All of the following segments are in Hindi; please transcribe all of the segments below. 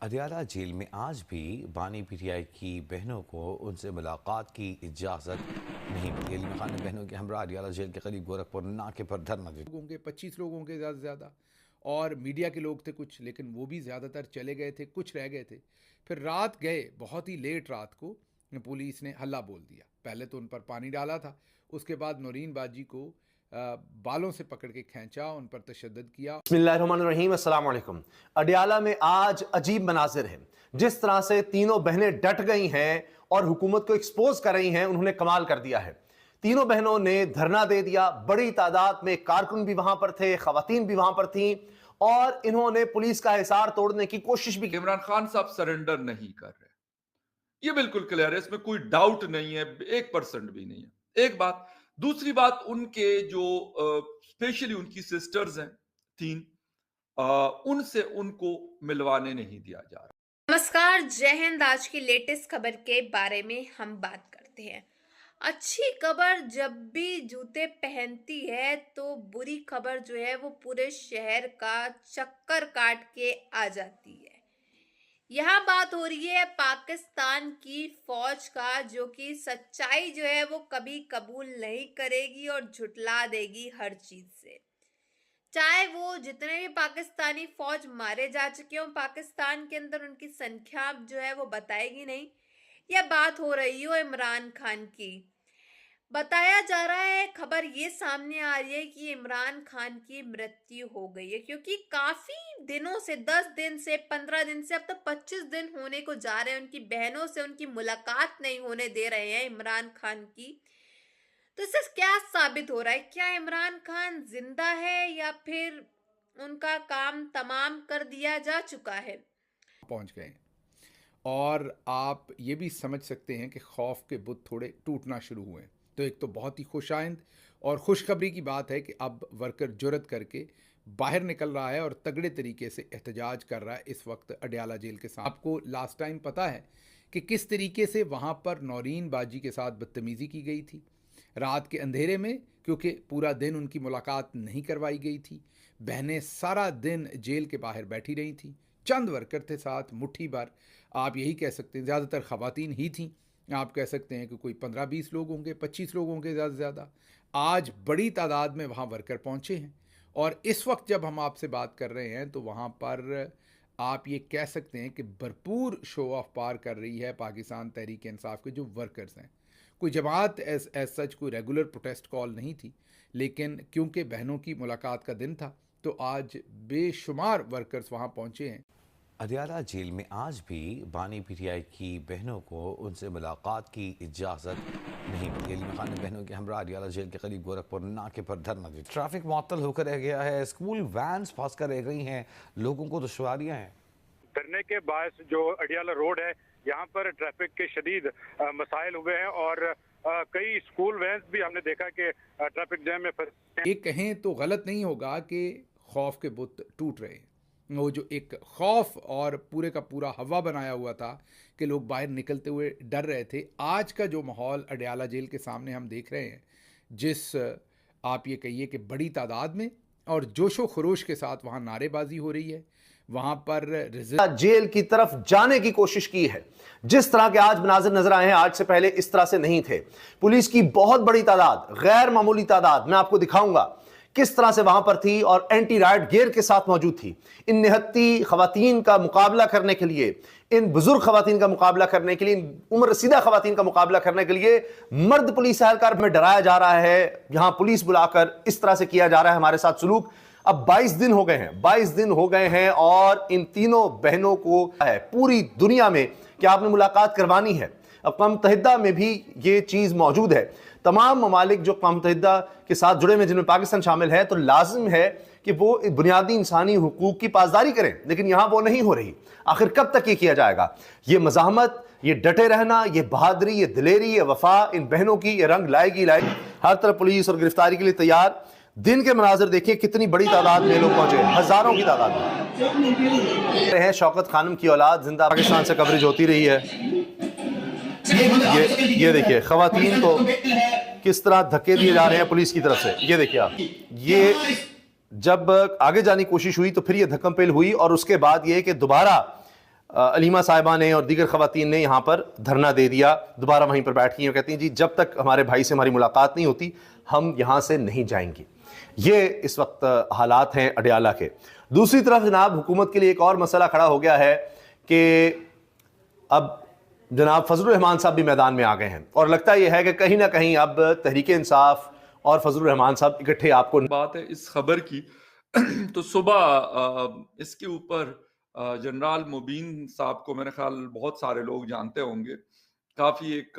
अडयाला जेल में आज भी बानी पीटीआई की बहनों को उनसे मुलाकात की इजाज़त नहीं मिली। अली खान ने बहनों के हमरा अडयाला जेल के करीब गोरखपुर नाके पर धरना दिया। लोगों के 25 लोगों के ज़्यादा से ज़्यादा और मीडिया के लोग थे कुछ, लेकिन वो भी ज़्यादातर चले गए थे, कुछ रह गए थे। फिर रात गए, बहुत ही लेट रात को पुलिस ने हल्ला बोल दिया। पहले तो उन पर पानी डाला था, उसके बाद नौरीन बाजी को बालों से पकड़ के खींचा, उन पर तशद्दुद किया। बिस्मिल्लाहिर्रहमानिर्रहीम, अस्सलाम वालेकुम। अडयाला में आज अजीब मनाजिर है। जिस तरह से तीनों बहनें डट गई हैं और हुकूमत को एक्सपोज कर रही हैं, उन्होंने कमाल कर दिया है। तीनों बहनों ने धरना दे दिया। बड़ी तादाद में कारकुन भी वहां पर थे, खवातीन भी वहां पर थीं और इन्होंने पुलिस का हिसार तोड़ने की कोशिश भी की। इमरान खान साहब सरेंडर नहीं कर रहे, ये बिल्कुल क्लियर है, इसमें कोई डाउट नहीं है, 1% भी नहीं है। एक बात। दूसरी बात, उनके जो स्पेशली उनकी सिस्टर्स हैं 3, उनसे उनको मिलवाने नहीं दिया जा रहा। नमस्कार, जय हिंद। आज की लेटेस्ट खबर के बारे में हम बात करते हैं। अच्छी खबर जब भी जूते पहनती है तो बुरी खबर जो है वो पूरे शहर का चक्कर काट के आ जाती है। यहाँ बात हो रही है पाकिस्तान की फौज का, जो कि सच्चाई जो है वो कभी कबूल नहीं करेगी और झुठला देगी हर चीज से। चाहे वो जितने भी पाकिस्तानी फौज मारे जा चुके हों पाकिस्तान के अंदर, उनकी संख्या जो है वो बताएगी नहीं। यह बात हो रही हो इमरान खान की। बताया जा रहा है, खबर ये सामने आ रही है कि इमरान खान की मृत्यु हो गई है, क्योंकि काफी दिनों से 10 दिन से 15 दिन से अब तक 25 दिन होने को जा रहे हैं, उनकी बहनों से उनकी मुलाकात नहीं होने दे रहे हैं इमरान खान की। तो इससे क्या साबित हो रहा है? क्या इमरान खान जिंदा है या फिर उनका काम तमाम कर दिया जा चुका है? पहुंच गए और आप ये भी समझ सकते हैं कि खौफ के बुत थोड़े टूटना शुरू हुए। तो एक तो बहुत ही खुशाइंद और खुशखबरी की बात है कि अब वर्कर जुर्रत करके बाहर निकल रहा है और तगड़े तरीके से एहतजाज कर रहा है इस वक्त अडयाला जेल के साथ। आपको लास्ट टाइम पता है कि किस तरीके से वहाँ पर नौरीन बाजी के साथ बदतमीज़ी की गई थी रात के अंधेरे में, क्योंकि पूरा दिन उनकी मुलाकात नहीं करवाई गई थी। बहनें सारा दिन जेल के बाहर बैठी रही थी, चंद वर्कर थे साथ, मुट्ठी भर, आप यही कह सकते हैं ज़्यादातर ख़वातीन ही थीं। आप कह सकते हैं कि कोई 15-20 लोग होंगे, 25 लोग होंगे ज़्यादा से ज़्यादा। आज बड़ी तादाद में वहाँ वर्कर पहुँचे हैं और इस वक्त जब हम आपसे बात कर रहे हैं तो वहाँ पर आप ये कह सकते हैं कि भरपूर शो ऑफ पार कर रही है पाकिस्तान तहरीक इंसाफ के जो वर्कर्स हैं। कोई जमात एज सच कोई रेगुलर प्रोटेस्ट कॉल नहीं थी, लेकिन क्योंकि बहनों की मुलाकात का दिन था तो आज बेशुमार वर्कर्स वहाँ पहुँचे हैं। अडयाला जेल में आज भी बानी पीटीआई की बहनों को उनसे मुलाकात की इजाज़त नहीं मिली। अली खान ने बहनों के हमरा अडयाला जेल के करीब गोरखपुर नाके पर धरना दिया। ट्रैफिक मुअत्तल होकर रह गया है, स्कूल वैन्स फंस कर रह गई हैं, लोगों को दुश्वारियाँ हैं। धरने के बायस जो अडयाला रोड है, यहाँ पर ट्रैफिक के शदीद मसाइल हुए हैं और कई स्कूल वैन्स भी हमने देखा कि ट्रैफिक जैम में फंसे। ये कहें तो गलत नहीं होगा कि खौफ के बुत टूट रहे हैं। वो जो एक खौफ और पूरे का पूरा हवा बनाया हुआ था कि लोग बाहर निकलते हुए डर रहे थे, आज का जो माहौल अडयाला जेल के सामने हम देख रहे हैं, जिस आप ये कहिए कि बड़ी तादाद में और जोशो खरोश के साथ वहाँ नारेबाजी हो रही है, वहाँ पर जेल की तरफ जाने की कोशिश की है। जिस तरह के आज मनाजिर नजर आए हैं, आज से पहले इस तरह से नहीं थे। पुलिस की बहुत बड़ी तादाद, गैर मामूली तादाद, मैं आपको दिखाऊंगा किस तरह से वहां पर थी और एंटी राइट गियर के साथ मौजूद थी। इन निहत्ती खवातीन का मुकाबला करने के लिए, इन बुजुर्ग खवातीन का मुकाबला करने के लिए, इन उम्र रसीदा खवातीन का मुकाबला करने के लिए मर्द पुलिस एहलकार में डराया जा रहा है। यहां पुलिस बुलाकर इस तरह से किया जा रहा है हमारे साथ सुलूक। अब 22 दिन हो गए हैं, 22 दिन हो गए हैं और इन तीनों बहनों को है पूरी दुनिया में कि आपने मुलाकात करवानी है। अक़वाम मुत्तहिदा में भी ये चीज़ मौजूद है। तमाम ममालिक जो अक़वाम मुत्तहिदा के साथ जुड़े हुए, जिनमें पाकिस्तान शामिल है, तो लाजिम है कि वो बुनियादी इंसानी हुकूक की पासदारी करें, लेकिन यहाँ वो नहीं हो रही। आखिर कब तक ये किया जाएगा? ये मज़ाहमत, ये डटे रहना, ये बहादरी, ये दिलेरी, ये वफा इन बहनों की ये रंग लाएगी। हर तरफ पुलिस और गिरफ्तारी के लिए तैयार। दिन के मनाजिर देखिए, कितनी बड़ी तादाद में लोग पहुंचे, हजारों की तादाद में। शौकत खानम की औलाद जिंदा, पाकिस्तान से कवरेज होती रही है। ये देखिए खवातीन को किस तरह धक्के दिए जा रहे हैं पुलिस की तरफ से। ये देखिए आप, ये जब आगे जाने की कोशिश हुई तो फिर ये धक्कम पेल हुई और उसके बाद ये कि दोबारा अलीमा साहिबा ने और दीगर खवातीन ने यहाँ पर धरना दे दिया, दोबारा वहीं पर बैठ गई और कहती हैं जी जब तक हमारे भाई से हमारी मुलाकात नहीं होती हम यहाँ से नहीं जाएंगी। ये इस वक्त हालात हैं अडयाला के। दूसरी तरफ जनाब हुकूमत के लिए एक और मसला खड़ा हो गया है कि अब जनाब फजलुर रहमान साहब भी मैदान में आ गए हैं और लगता यह है कि कहीं ना कहीं अब तहरीक इंसाफ और फजलुर रहमान साहब इकट्ठे आपको बात है इस खबर की तो सुबह इसके ऊपर जनरल मुबीन साहब को मेरे ख्याल बहुत सारे लोग जानते होंगे। काफी एक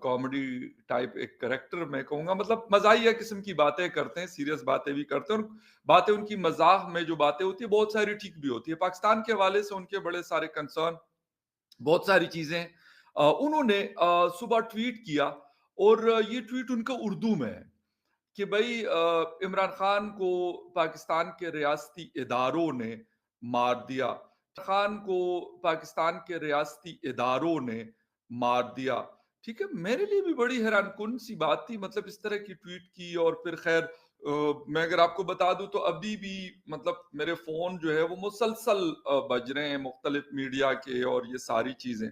कॉमेडी टाइप एक करेक्टर मैं कहूंगा, मतलब मजाहिया किस्म की बातें करते हैं, सीरियस बातें भी करते हैं और बातें उनकी मजाक में जो बातें होती है बहुत सारी ठीक भी होती है। पाकिस्तान के हवाले से उनके बड़े सारे कंसर्न, बहुत सारी चीजें उन्होंने सुबह ट्वीट किया और ये ट्वीट उनका उर्दू में है कि भाई इमरान खान को पाकिस्तान के रियासती इदारों ने मार दिया, खान को पाकिस्तान के रियासती इदारों ने मार दिया। ठीक है, मेरे लिए भी बड़ी हैरानकुन सी बात थी, मतलब इस तरह की ट्वीट की। और फिर खैर मैं अगर आपको बता दूं तो अभी भी मतलब मेरे फोन जो है वो मुसलसल बज रहे हैं मुख्तलिफ मीडिया के और ये सारी चीजें।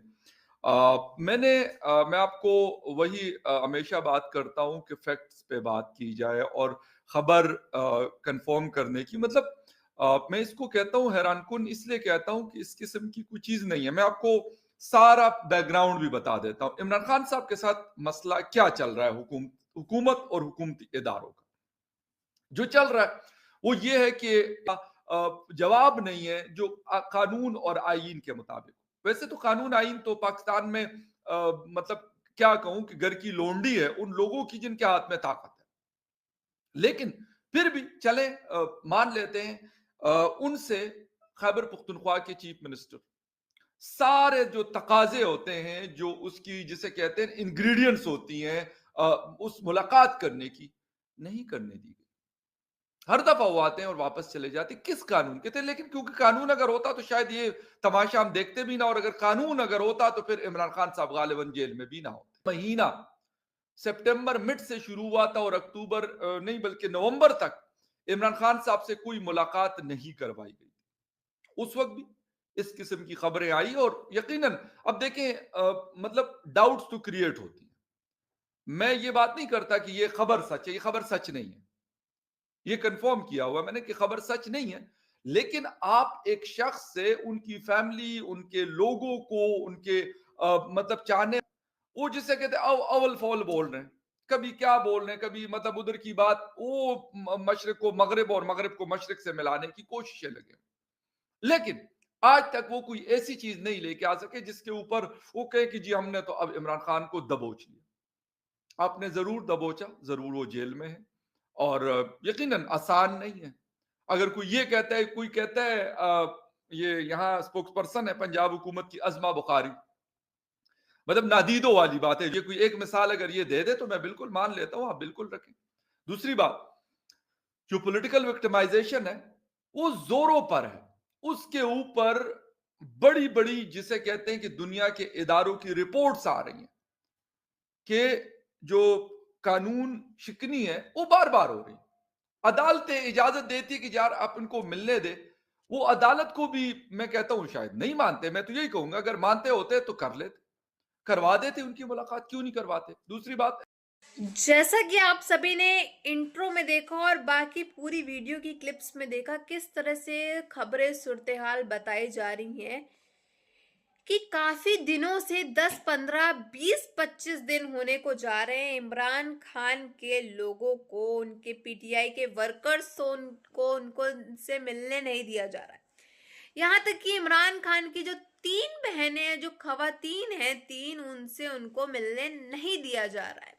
मैं आपको वही हमेशा बात करता हूं कि फैक्ट्स पे बात की जाए और खबर कंफर्म करने की, मतलब मैं इसको कहता हूं हैरानकुन इसलिए कहता हूं कि इस किस्म की कोई चीज नहीं है। मैं आपको सारा बैकग्राउंड भी बता देता हूं। इमरान खान साहब के साथ मसला क्या चल रहा है हुकूमत और हुकूमती इदारों का जो चल रहा है वो ये है कि जवाब नहीं है जो कानून और आईन के मुताबिक। वैसे तो कानून आईन तो पाकिस्तान में मतलब क्या कहूं कि घर की लोंडी है उन लोगों की जिनके हाथ में ताकत है, लेकिन फिर भी चले मान लेते हैं उनसे खैबर पुख्तनख्वा के चीफ मिनिस्टर सारे जो तकाजे होते हैं जो उसकी जिसे कहते हैं इंग्रेडिएंट्स होती हैं उस मुलाकात करने की नहीं करने दी गई। हर दफा वो आते हैं और वापस चले जाते। किस कानून के थे? लेकिन क्योंकि कानून अगर होता तो शायद ये तमाशा हम देखते भी ना, और अगर कानून अगर होता तो फिर इमरान खान साहब गालिबन जेल में भी ना होते। महीना सितंबर मिड से शुरू हुआ था और अक्टूबर नहीं बल्कि नवंबर तक इमरान खान साहब से कोई मुलाकात नहीं करवाई गई। उस वक्त भी इस किस्म की खबरें आई और यकीनन अब देखें मतलब डाउट्स तो क्रिएट होती है। मैं ये बात नहीं करता कि ये खबर सच है, ये खबर सच नहीं है, ये कंफर्म किया हुआ मैंने कि खबर सच नहीं है। लेकिन आप एक शख्स से उनकी फैमिली, उनके लोगों को, उनके मतलब चाहने, वो जिसे कहते हैं अवल फौल बोल रहे हैं, कभी क्या बोल रहे हैं, कभी मतलब उधर की बात वो मशरिक को मगरिब और मगरिब को मशरिक से मिलाने की कोशिशें लगे। लेकिन आज तक वो कोई ऐसी चीज नहीं लेके आ सके जिसके ऊपर वो कहे कि जी हमने तो अब इमरान खान को दबोच लिया। आपने जरूर दबोचा, जरूर वो जेल में है और यकीनन आसान नहीं है। अगर कोई ये कहता है, कोई कहता है ये यहाँ स्पोक्स पर्सन है पंजाब हुकूमत की अजमा बुखारी, मतलब नादीदो वाली बात है। ये कोई एक मिसाल अगर ये दे दे तो मैं बिल्कुल मान लेता हूं, आप बिल्कुल रखें। दूसरी बात, जो पॉलिटिकल विक्टिमाइजेशन है वो जोरों पर है, उसके ऊपर बड़ी बड़ी जिसे कहते हैं कि दुनिया के इदारों की रिपोर्ट्स आ रही हैं कि जो कानून शिकनी है वो बार बार हो रही। अदालतें इजाजत देती है कि यार आप इनको मिलने दे, वो अदालत को भी मैं कहता हूं शायद नहीं मानते। मैं तो यही कहूंगा अगर मानते होते तो कर लेते, करवा देते उनकी मुलाकात, क्यों नहीं करवाते। दूसरी बात, जैसा कि आप सभी ने इंट्रो में देखा और बाकी पूरी वीडियो की क्लिप्स में देखा किस तरह से खबरें सूरत हाल बताई जा रही हैं कि काफी दिनों से 10, 15, 20, 25 दिन होने को जा रहे हैं इमरान खान के लोगों को, उनके पीटीआई के वर्कर्स को उनको उनसे मिलने नहीं दिया जा रहा है। यहाँ तक कि इमरान खान की जो 3 बहनें हैं, जो खवातीन हैं 3, उनसे उनको मिलने नहीं दिया जा रहा है।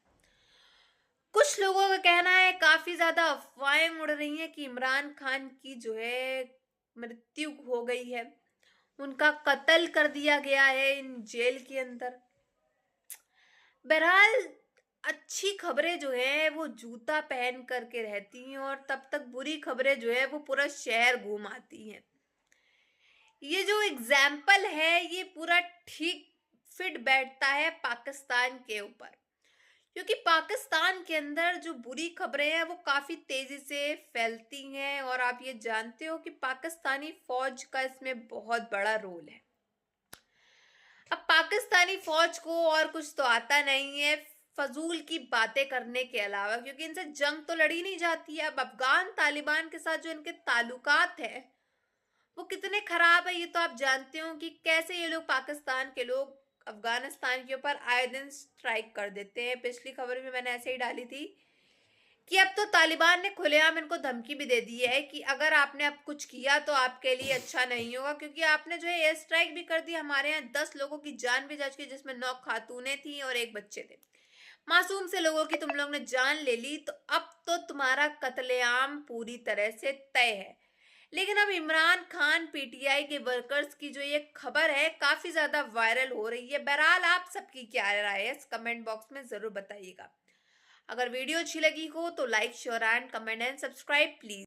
कुछ लोगों का कहना है, काफी ज्यादा अफवाहें उड़ रही हैं कि इमरान खान की जो है मृत्यु हो गई है, उनका कत्ल कर दिया गया है इन जेल के अंदर। बहरहाल अच्छी खबरें जो है वो जूता पहन करके रहती हैं और तब तक बुरी खबरें जो है वो पूरा शहर घुमाती हैं। ये जो एग्जाम्पल है ये पूरा ठीक फिट बैठता है पाकिस्तान के ऊपर, क्योंकि पाकिस्तान के अंदर जो बुरी खबरें हैं वो काफी तेजी से फैलती हैं और आप ये जानते हो कि पाकिस्तानी फौज का इसमें बहुत बड़ा रोल है। पाकिस्तानी फौज को और कुछ तो आता नहीं है फजूल की बातें करने के अलावा, क्योंकि इनसे जंग तो लड़ी नहीं जाती है। अब अफगान तालिबान के साथ जो इनके ताल्लुकात है वो कितने खराब है, ये तो आप जानते हो कि कैसे ये लोग, पाकिस्तान के लोग अफगानिस्तान के ऊपर आए दिन स्ट्राइक कर देते हैं। पिछली खबर में मैंने ऐसे ही डाली थी कि अब तो तालिबान ने खुलेआम इनको धमकी भी दे दी है कि अगर आपने अब कुछ किया तो आपके लिए अच्छा नहीं होगा, क्योंकि आपने जो है एयर स्ट्राइक भी कर दी, हमारे यहाँ 10 लोगों की जान भी जा चुकी, जिसमें 9 खातूनें थी और 1 बच्चे थे। मासूम से लोगों की तुम लोग ने जान ले ली, तो अब तो तुम्हारा कत्लेआम पूरी तरह से तय है। लेकिन अब इमरान खान पीटीआई के वर्कर्स की जो ये खबर है काफी ज्यादा वायरल हो रही है। बहरहाल आप सबकी क्या राय है, इस कमेंट बॉक्स में जरूर बताइएगा। अगर वीडियो अच्छी लगी हो तो like, share and comment and subscribe please.